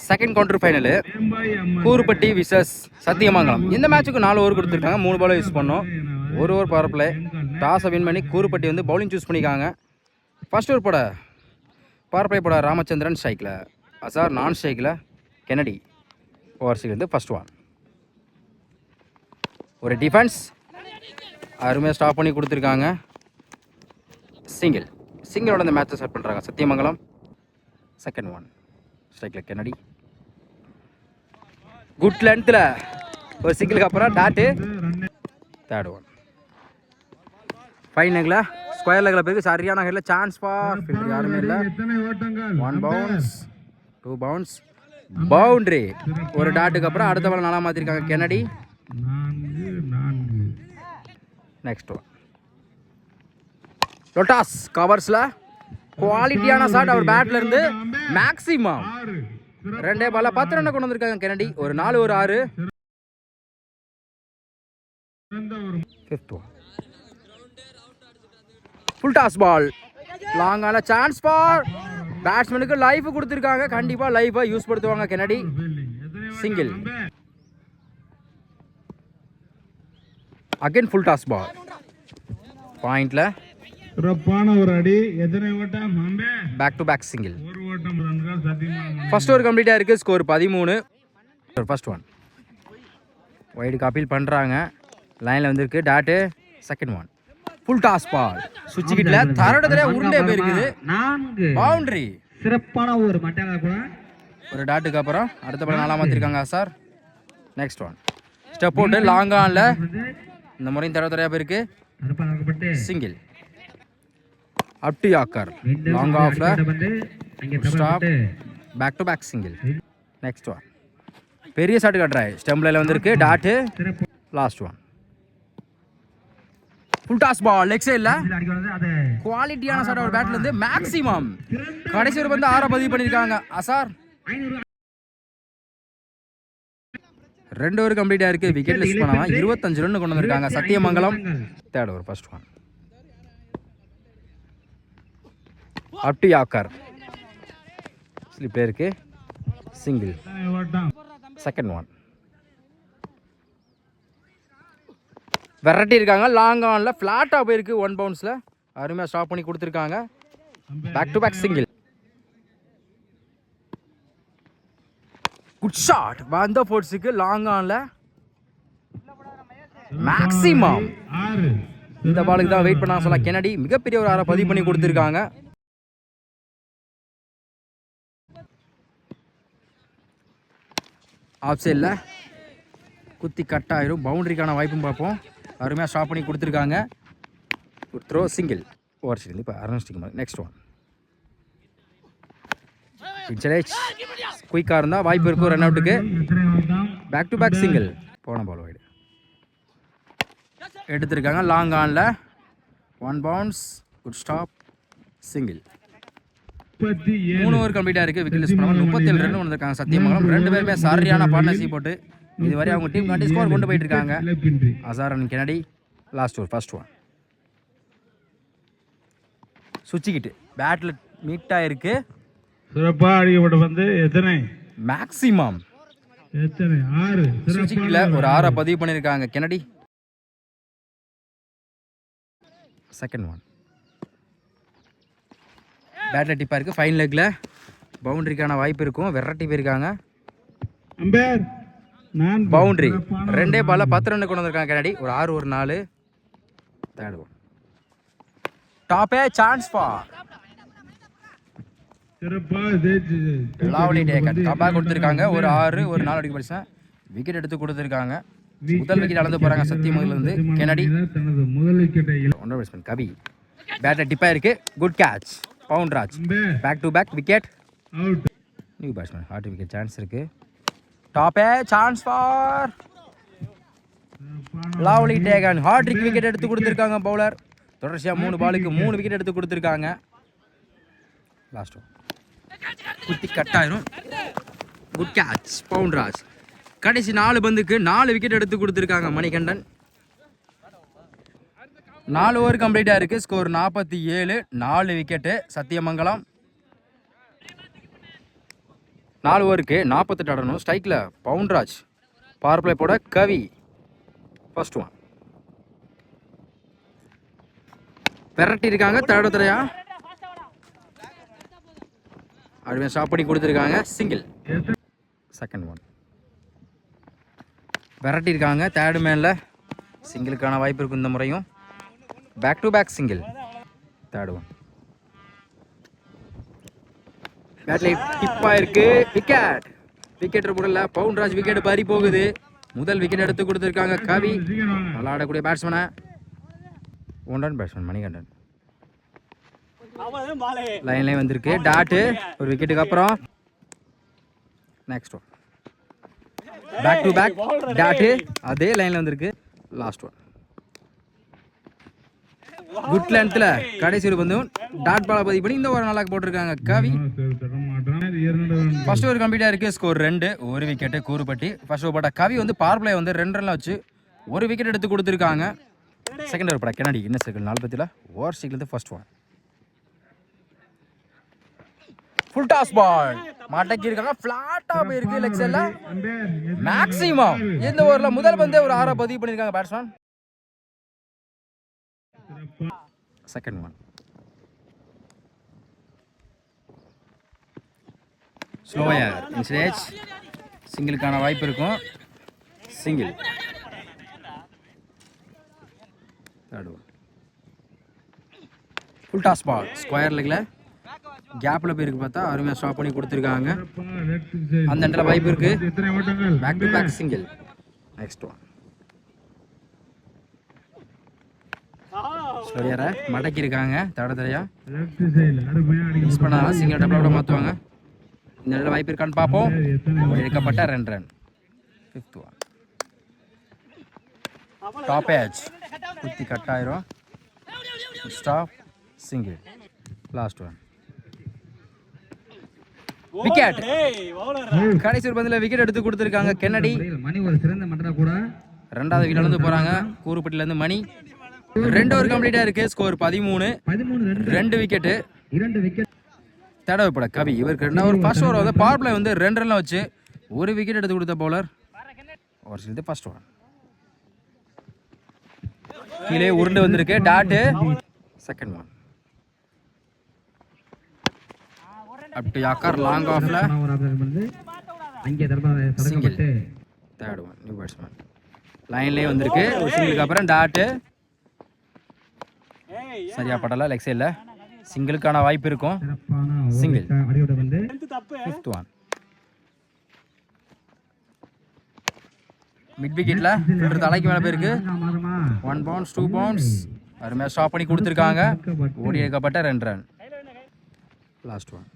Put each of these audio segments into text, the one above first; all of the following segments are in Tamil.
செகண்ட் குவார்டர் ஃபைனலு கூறுப்பட்டி விசஸ் சத்தியமங்கலம். இந்த மேட்சுக்கு 4 ஓவர் கொடுத்துருக்காங்க. 3 பால் யூஸ் பண்ணோம். 1 ஓவர் பவர் பிளே. டாஸை வின் பண்ணி கூறுப்பட்டி வந்து பவுலிங் சூஸ் பண்ணிக்காங்க. ஃபர்ஸ்ட் ஓவர் போட பவர் பிளே போட ராமச்சந்திரன் ஸ்ட்ரைக்கில், அசார் நான் ஸ்ட்ரைக்கில், கென்னடி ஓவர்ஸுக்கு வந்து ஃபர்ஸ்ட் ஒன். ஒரு டிஃபென்ஸ் அருமையாக ஸ்டாப் பண்ணி கொடுத்துருக்காங்க. சிங்கிளோட இந்த மேட்சை ஸ்டார்ட் பண்ணுறாங்க சத்தியமங்கலம். செகண்ட் ஒன் ஸ்ட்ரைக்கில் கென்னடி. குட் லென்த்தில் ஒரு சிங்கிளுக்கு அப்புறம் டாட்டு. தேர்ட் ஒன் ஃபைன் லெக்கில் ஸ்கொயர் லெக்கில் போயிருக்கு. சரியான ஹெட்டில் சான்ஸ் ஃபார் ஃபீல்டர் யாருமே இல்லை. 1 பவுன்ஸ் 2 பவுன்ஸ் பவுண்ட்ரி. ஒரு டாட்டுக்கு அப்புறம் அடுத்த பால் நல்லா மாற்றிருக்காங்க கென்னடி. நெக்ஸ்ட் ஒன் லோட்டாஸ் கவர்ஸில் குவாலிட்டியான ஷாட் அவர் பேட்ல இருந்து. மேக்ஸிமம் 2 பால்ல 10 ரன் கொண்டு வந்திருக்காங்க கென்னடி. ஒரு 4 ஒரு 6. Fifth one full toss ball லாங்கான சான்ஸ் ஃபார் பேட்ஸ்மேனுக்கு லைஃப் கொடுத்துருக்காங்க. கண்டிப்பாக லைஃபை யூஸ் படுத்துவாங்க Kennedy. Single. Again full toss ball பாயிண்ட்ல ஒரு அடி. Back to back single. First over complete ஆயிருக்கு. ஸ்கோர் 13. ஃபர்ஸ்ட் ஒன் வைடுக்கு அப்பீல் பண்ணுறாங்க. லைனில் வந்திருக்கு dot. Second one full toss ball சுவிட்ச் கிட்ல தரடத்துல உருண்டே போயிருக்குது. பவுண்டரி. சிறப்பான ஒரு டாட்டுக்கு அப்புறம் அடுத்த பால் நல்லா மாத்திருக்காங்க சார். நெக்ஸ்ட் ஒன் ஸ்டெப் போட்டு லாங் ஆன்ல இந்த முறையும் தரதரையா போயிருக்கு. Single. Up to yorker long ஆஃப்ல stop. Back to back single. Next one பெரிய ஷாட் கட்டுறாய். ஸ்டெம்ப்ல வந்திருக்கு dot. Last one full toss ball leg சைடுல குவாலிட்டியான ஷாட் அவர் பேட்ல இருந்து. மேக்ஸிமம் கடைசி ஒரு பந்து 6 பதிவு பண்ணிருக்காங்க அசார். 2 ஓவர் கம்ப்ளீட் ஆயிருக்கு. விக்கெட் லெஸ் பண்ணாம 25 ரன் கொண்டு வந்திருக்காங்க Sathyamangalam. Third over first one up to yorker slip இருக்கு. சிங்கிள். செகண்ட் ஒன் வெரைட்டி இருக்காங்க. லாங் ஆன்ல ஃபிளாட்டாக போயிருக்கு. 1 பவுன்ஸில் அருமையாக ஸ்டாப் பண்ணி கொடுத்துருக்காங்க. Back to back single. Good shot வந்த ஃபோர்ஸுக்கு லாங் ஆன்ல. மேக்ஸிமம் இந்த பாலுக்கு தான் வெயிட் பண்ணாங்க சொல்ல கென்னடி. மிகப்பெரிய ஒரு 6 பதிவு பண்ணி கொடுத்துருக்காங்க. ஆஃப் சைடில் குத்தி கட் ஆயிரும். பவுண்டரிக்கான வாய்ப்பும் பார்ப்போம். அருமையாக ஸ்டாப் பண்ணி கொடுத்துருக்காங்க. ஒரு த்ரோ சிங்கிள். ஓவர் சைடு இப்போ அரணஸ்டிக் மாதிரி. நெக்ஸ்ட் ஒன் இன்சலேஜ் குயிக்காக இருந்தால் வாய்ப்பு இருக்கும் ரன் அவுட்டுக்கு. Back to back single. போன பால் வைடு எடுத்திருக்காங்க. லாங் ஆனில் 1 bounce. Good stop. Single. 3 over கம்ப்ளீட்டாக இருக்குது. விக்கெட் லெஸ் பண்ணாமல் 37 ரன் வந்திருக்காங்க சத்தியமங்கலம். 2 பேருமே சரியான பார்ட்னர்ஷிப் போட்டு இதுவரை அவங்க டீம் காண்டி ஸ்கோர் கொண்டு போயிட்டு இருக்காங்க. Azhar and Kennedy. Last over first one சுவிட்ச் பேட்டில் மீட்டாக இருக்கு. சிறப்பாக அடிக்கப்பட்ட வந்து எத்தனை மேக்ஸிமம் எத்தனை 6 சுவிட்சில் ஒரு 6 பதிவு பண்ணியிருக்காங்க கென்னடி. செகண்ட் ஒன் பேட்டில் டிப்பாக இருக்குது. ஃபைன் லெக்கில் பவுண்டரிக்கான வாய்ப்பு இருக்கும். வெரைட்டி போயிருக்காங்க. பவுண்டரி 2 பால்ல 10 ரன் கொண்டு வந்திருக்காங்க கென்னடி. ஒரு 6 ஒரு 4. தேர்ட் ஒன் டாப்பே சான்ஸ் ஃபார் லவ்லி டேக்கன். கபா கொடுத்துருக்காங்க. ஒரு 6 ஒரு 4 அடிக்க படிச்சேன். விக்கெட் எடுத்து கொடுத்துருக்காங்க. முதல் விக்கெட் அளந்து போகிறாங்க சத்தியமங்கலிருந்து கென்னடி. ஒன்றரை பேட்ஸ்மேன் கவி பேட்டில் டிப்பாக இருக்கு. குட் கேட்ச் பவுண்ட்ராஜ். Back to back wicket. New batsman hat wicket chance இருக்கு. டாப்பே chance for lovely taken. Hattrick wicket எடுத்து கொடுத்துருக்காங்க பவுலர். தொடர்ச்சியாக 3 பாலுக்கு 3 விக்கெட் எடுத்து கொடுத்துருக்காங்க. லாஸ்ட் குத்தி கட்டாயிரும். Good catch பவுண்ட்ராஜ். கடைசி 4 பந்துக்கு 4 விக்கெட் எடுத்து கொடுத்துருக்காங்க மணிகண்டன். 4 ஓவர் கம்ப்ளீட்டாக இருக்குது. ஸ்கோர் 47. 4 விக்கெட்டு சத்தியமங்கலம். 4 ஓவருக்கு 48 ஆடணும். ஸ்ட்ரைக்கில் பவுன்ராஜ், பவர் பிளே போட கவி. ஃபர்ஸ்ட் ஒன் விரட்டி இருக்காங்க. தேர்ட் தரையா அப்படியே ஸ்டாப் பண்ணி கொடுத்துருக்காங்க. சிங்கிள். செகண்ட் ஒன் விரட்டி இருக்காங்க. தேர்டு மேனில் சிங்கிளுக்கான வாய்ப்பு இருக்கும் இந்த முறையும். Back to back single. Third one பேட்ல டிப்பா இருக்கு. விக்கெட். விக்கெட் போடல. பவுன்ராஜ் விக்கெட் பறி போகுது. முதல் விக்கெட் எடுத்து கொடுத்துருக்காங்க கவி. விளையாடக்கூடிய பேட்ஸ்மேனை. 1 ரன் பேட்ஸ்மேன் மணிகண்டன். லைன்லேயே வந்திருக்கு. டாட்டு ஒரு விக்கெட்டுக்கு அப்புறம். Next one back to back dot அதே லைனில் வந்திருக்கு. லாஸ்ட் ஒன் குட் லென்த்தில் கடைசி வந்து டாட் பாலை பதிவு பண்ணி இந்த ஒரு நல்லா போட்டிருக்காங்க கவி. ஃபர்ஸ்ட் ஓவர் கம்ப்ளீட்டாக இருக்குது. ஸ்கோர் 2. ஒரு விக்கெட்டு கூறுபட்டி. ஃபர்ஸ்ட் ஓவர் போட்ட கவி வந்து பவர் பிளே வந்து 2 ரன்ல வச்சு ஒரு விக்கெட் எடுத்து கொடுத்துருக்காங்க. செகண்ட் ஓவர் போட கென்னடி இன்னும் சர்க்கிள் 40 ஓவர் ஸ்டிக்லேருந்து first one full toss ball மாட்டக்கி இருக்காங்க. ஃபிளாட்டாக போயிருக்கு. லெக் சைடில் மேக்ஸிமம் இந்த ஓவரில் முதல் பந்தே ஒரு 6 பதிவு பண்ணியிருக்காங்க பேட்ஸ்மேன். செகண்ட் ஒன் ஸ்லோயர் இன்ஸ்டேஜ். சிங்கிளுக்கான வாய்ப்பு இருக்கும். Single. Third one full toss ball square லெக்ல கேப்பில் போயிருக்கு. பார்த்தா அருமையாக ஸ்டாப் பண்ணி கொடுத்துருக்காங்க. அந்த இடத்துல வாய்ப்பு இருக்கு. Back to back single. Next one ஸ்லோயரை மடக்கி இருக்காங்க. தடையா மிஸ் பண்ணாலும் சிங்கிள் டபுளோட மாற்றுவாங்க. இந்த இடத்துல வாய்ப்பு இருக்கான்னு பார்ப்போம். எடுக்கப்பட்ட 2 run. Fifth one tap age குத்தி கட் ஆயிரும். Stop single. Last one wicket. கடைசி ஒரு பந்தில் விக்கெட் எடுத்து கொடுத்துருக்காங்க கென்னடி. மணி ஒரு சிறந்த மண்டல கூட 2வது விக்கெட் வந்து போறாங்க. கூறுப்பட்டிலேருந்து மணி. 2 ஓவர் கம்ப்ளீட்டாக இருக்கு. ஸ்கோர் 13. 2 விக்கெட்டு. 2 விக்கெட் தடவைப்பட கவி. இவருக்கு 2 ஓவர். ஃபர்ஸ்ட் ஓவர் வந்து பவர் பிளே வந்து 2 ரன்ல வச்சு ஒரு விக்கெட் எடுத்து கொடுத்த பவுலர். ஓவர் சேர்ந்து ஃபர்ஸ்ட் ஒன் கீழே உருண்டு வந்திருக்கு. Dot. Second one up to yorker long ஆஃப்ல single. Third one new batsman லைன்லேயே வந்திருக்கு. ஒரு சிங்கிளுக்கு அப்புறம் டாட்டு சரியா படல. லெக் சைடில் சிங்கிளுக்கான வாய்ப்பு இருக்கும். சிங்கிள். ஃபிஃப்த் ஒன் மிட் விக்கெட்ல ஃபீல்டர் தலைக்கு மேலே போயிருக்கு. 1 பவுன்ஸ் 2 பவுன்ஸ் அருமையாக ஸ்டாப் பண்ணி கொடுத்துருக்காங்க. ஓடி எடுக்கப்பட்ட 2 ரன். லாஸ்ட் ஒன்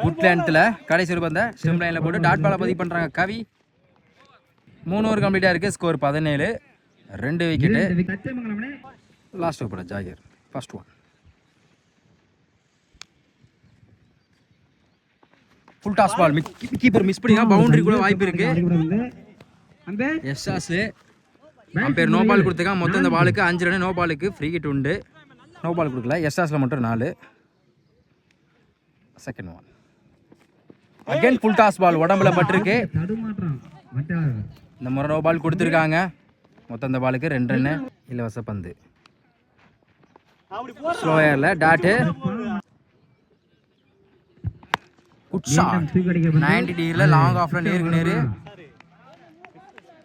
குட் லென்த்தில் கடைசி ஒரு பந்த ஸ்டெம் லைனில் போட்டு டாட் பாலை பதிவு பண்ணுறாங்க கவி. 3 ஓவர் கம்ப்ளீட்டாக இருக்குது. ஸ்கோர் 17. 2 விக்கெட்டு. லாஸ்ட் ஓவர் போட Zaheer. First one full toss ball. Keeper miss பண்ணிங்க. பவுண்டரி கூட வாய்ப்பு இருக்கு. எஸ்ஆஸ்ல அம்பேர் நோ பால் கொடுத்துருக்காங்க. மொத்தம் இந்த பாலுக்கு 5 ரன். நோ பாலுக்கு ஃப்ரீ ஹிட் உண்டு. நோ பால் கொடுக்கல. எஸ்ஆஸ்ல மட்டும் 4. Second one again full toss ball உடம்புல பட்டிருக்கு. இந்த முறை நோ பால் கொடுத்துருக்காங்க. மொத்தம் இந்த பாலுக்கு 2 ரன்னு. இலவச பந்து. ஸ்லோயர்ல டாட்டு. Good shot. 90 டிகிரில லாங் ஆஃப்ல நேருக்கு நேரு.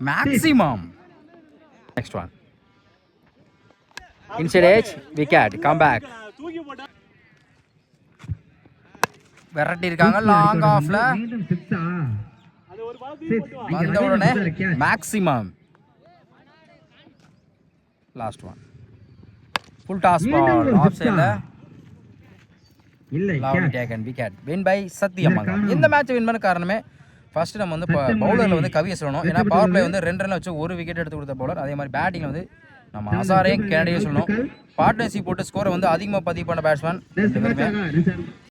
Maximum. Next one inside edge wicket. Come back. விரட்டி இருக்காங்க லாங் ஆஃப்ல. வந்த உடனே maximum. Last one full toss ball off சைடுல இல்ல taken wicket. Win by Sathyamangalam. இந்த மேட்ச் வின் பண்ண காரணமே ஃபர்ஸ்ட் நம்ம வந்து பவுலர்ல வந்து கவியை சொல்லணும். ஏன்னா பவர் பிளே வந்து 2 ரன்ல வச்சு ஒரு விக்கெட் எடுத்து கொடுத்த பவுலர். அதே மாதிரி பேட்டிங்ல வந்து நம்ம அசாரையும் கென்னடியும் சொல்லணும். பார்ட்னர்ஷிப் போட்டு ஸ்கோரை வந்து அதிகமாக பதிவு பண்ண பேட்ஸ்மேன்.